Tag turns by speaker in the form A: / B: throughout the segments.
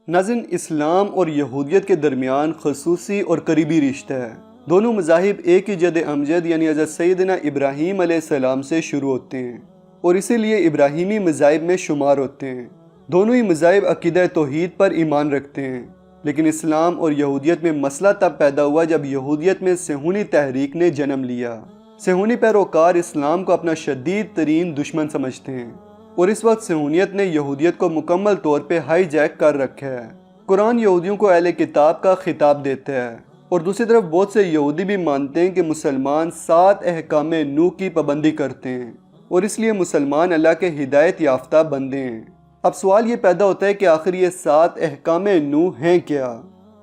A: ناظرین، اسلام اور یہودیت کے درمیان خصوصی اور قریبی رشتہ ہے۔ دونوں مذاہب ایک ہی جد امجد یعنی حضرت سیدنا ابراہیم علیہ السلام سے شروع ہوتے ہیں اور اسی لیے ابراہیمی مذاہب میں شمار ہوتے ہیں۔ دونوں ہی مذاہب عقیدہ توحید پر ایمان رکھتے ہیں، لیکن اسلام اور یہودیت میں مسئلہ تب پیدا ہوا جب یہودیت میں صہیونی تحریک نے جنم لیا۔ صہیونی پیروکار اسلام کو اپنا شدید ترین دشمن سمجھتے ہیں اور اس وقت صہیونیت نے یہودیت کو مکمل طور پہ ہائی جیک کر رکھا ہے۔ قرآن یہودیوں کو اہل کتاب کا خطاب دیتا ہے اور دوسری طرف بہت سے یہودی بھی مانتے ہیں کہ مسلمان 7 احکام نو کی پابندی کرتے ہیں اور اس لیے مسلمان اللہ کے ہدایت یافتہ بندے ہیں۔ اب سوال یہ پیدا ہوتا ہے کہ آخر یہ 7 احکام نو ہیں کیا؟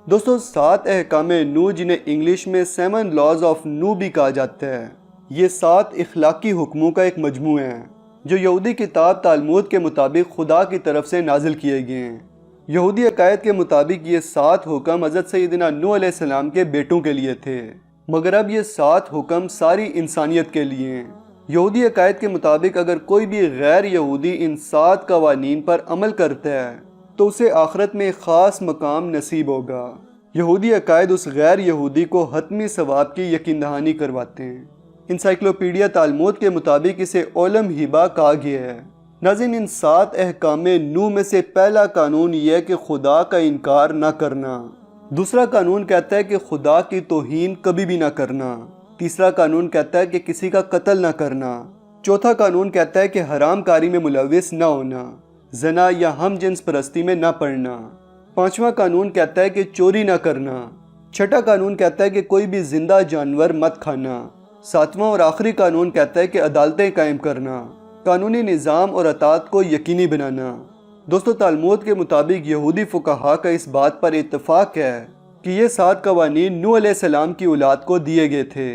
A: دوستو، 7 احکام نو جنہیں انگلش میں 7 لاز آف نو بھی کہا جاتا ہے، یہ 7 اخلاقی حکموں کا ایک مجموعہ ہے جو یہودی کتاب تالمود کے مطابق خدا کی طرف سے نازل کیے گئے ہیں۔ یہودی عقائد کے مطابق یہ 7 حکم حضرت سیدنا نوح علیہ السلام کے بیٹوں کے لیے تھے، مگر اب یہ 7 حکم ساری انسانیت کے لیے ہیں۔ یہودی عقائد کے مطابق اگر کوئی بھی غیر یہودی ان 7 قوانین پر عمل کرتا ہے تو اسے آخرت میں ایک خاص مقام نصیب ہوگا۔ یہودی عقائد اس غیر یہودی کو حتمی ثواب کی یقین دہانی کرواتے ہیں۔ انسائکلوپیڈیا تالمود کے مطابق اسے علم ہبہ کہا گیا ہے۔ ناظرین، ان 7 احکام نو میں سے پہلا قانون یہ ہے کہ خدا کا انکار نہ کرنا۔ دوسرا قانون کہتا ہے کہ خدا کی توہین کبھی بھی نہ کرنا۔ تیسرا قانون کہتا ہے کہ کسی کا قتل نہ کرنا۔ چوتھا قانون کہتا ہے کہ حرام کاری میں ملوث نہ ہونا، زنا یا ہم جنس پرستی میں نہ پڑنا۔ پانچواں قانون کہتا ہے کہ چوری نہ کرنا۔ چھٹا قانون کہتا ہے کہ کوئی بھی زندہ جانور مت کھانا۔ ساتواں اور آخری قانون کہتا ہے کہ عدالتیں قائم کرنا، قانونی نظام اور اطاعت کو یقینی بنانا۔ دوستو، تالمود کے مطابق یہودی فقہا کا اس بات پر اتفاق ہے کہ یہ 7 قوانین نوح علیہ السلام کی اولاد کو دیے گئے تھے،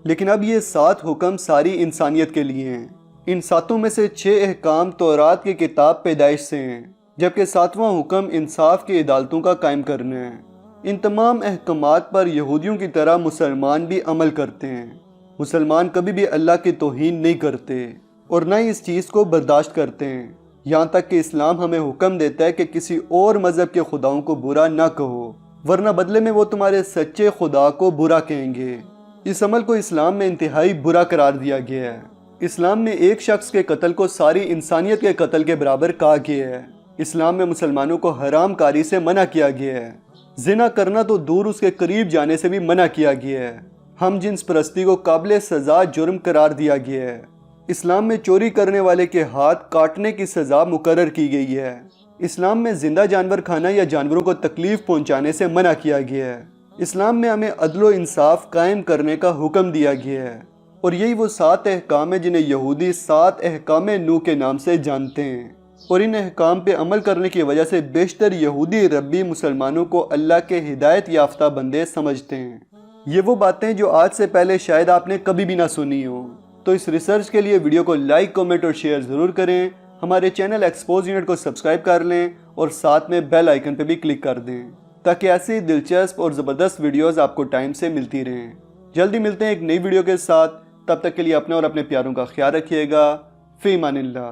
A: لیکن اب یہ 7 حکم ساری انسانیت کے لیے ہیں۔ ان 7 میں سے 6 احکام تورات کی کتاب پیدائش سے ہیں، جبکہ 7واں حکم انصاف کی عدالتوں کا قائم کرنا ہے۔ ان تمام احکامات پر یہودیوں کی طرح مسلمان بھی عمل کرتے ہیں۔ مسلمان کبھی بھی اللہ کی توہین نہیں کرتے اور نہ ہی اس چیز کو برداشت کرتے ہیں، یہاں تک کہ اسلام ہمیں حکم دیتا ہے کہ کسی اور مذہب کے خداؤں کو برا نہ کہو، ورنہ بدلے میں وہ تمہارے سچے خدا کو برا کہیں گے۔ اس عمل کو اسلام میں انتہائی برا قرار دیا گیا ہے۔ اسلام میں ایک شخص کے قتل کو ساری انسانیت کے قتل کے برابر کہا گیا ہے۔ اسلام میں مسلمانوں کو حرام کاری سے منع کیا گیا ہے۔ زنا کرنا تو دور، اس کے قریب جانے سے بھی منع کیا گیا ہے۔ ہم جنس پرستی کو قابل سزا جرم قرار دیا گیا ہے۔ اسلام میں چوری کرنے والے کے ہاتھ کاٹنے کی سزا مقرر کی گئی ہے۔ اسلام میں زندہ جانور کھانا یا جانوروں کو تکلیف پہنچانے سے منع کیا گیا ہے۔ اسلام میں ہمیں عدل و انصاف قائم کرنے کا حکم دیا گیا ہے، اور یہی وہ 7 احکام ہیں جنہیں یہودی 7 احکام نو کے نام سے جانتے ہیں، اور ان احکام پہ عمل کرنے کی وجہ سے بیشتر یہودی ربی مسلمانوں کو اللہ کے ہدایت یافتہ بندے سمجھتے ہیں۔ یہ وہ باتیں جو آج سے پہلے شاید آپ نے کبھی بھی نہ سنی ہوں۔ تو اس ریسرچ کے لیے ویڈیو کو لائک، کمنٹ اور شیئر ضرور کریں۔ ہمارے چینل ایکسپوز یونٹ کو سبسکرائب کر لیں اور ساتھ میں بیل آئیکن پہ بھی کلک کر دیں تاکہ ایسی دلچسپ اور زبردست ویڈیوز آپ کو ٹائم سے ملتی رہیں۔ جلدی ملتے ہیں ایک نئی ویڈیو کے ساتھ، تب تک کے لیے اپنے اور اپنے پیاروں کا خیال رکھیے گا۔ فی امان اللہ۔